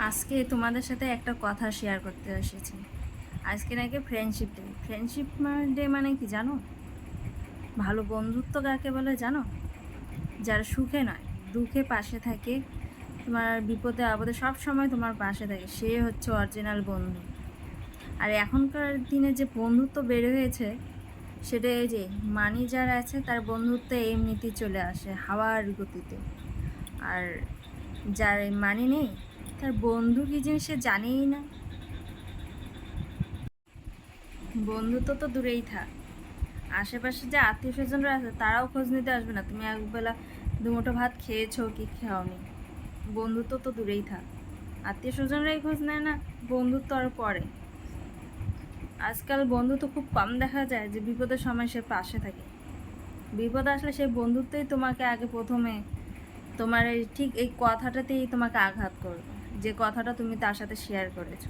আজকে তোমাদের সাথে একটা কথা শেয়ার করতে এসেছি। আজকে নাকি ফ্রেন্ডশিপ ডে। ফ্রেন্ডশিপ ডে মানে কি জানো? ভালো বন্ধুত্ব কাকে বলে জানো? যারা সুখে নয়, দুঃখে পাশে থাকে, তোমার বিপদে আপদে সব সময় তোমার পাশে থাকে, সে হচ্ছে অরিজিনাল বন্ধু। আর এখনকার দিনে যে বন্ধুত্ব বেড়ে হয়েছে, সেটা এই যে মানি যার আছে তার বন্ধুত্ব এমনিতেই চলে আসে হাওয়ার গতিতে। আর যার মানি নেই, তার বন্ধু কি জিনিস সে জানেই না। বন্ধুত্ব তো দূরেই থাক, আশেপাশে যে আত্মীয় স্বজনরা আছে তারাও খোঁজ নিতে আসবে না তুমি একবেলা দুমুঠো ভাত খেয়েছো কি খাওনি। বন্ধুত্ব তো দূরেই থাক, আত্মীয় স্বজনরাই খোঁজ নেয় না, বন্ধুত্ব আর পরে। আজকাল বন্ধুত্ব খুব কম দেখা যায় যে বিপদের সময় সে পাশে থাকে। বিপদ আসলে সেই বন্ধুত্বই তোমাকে আগে প্রথমে তোমার এই ঠিক এই কথাটাতেই তোমাকে আঘাত করবে, যে কথাটা তুমি তার সাথে শেয়ার করেছো।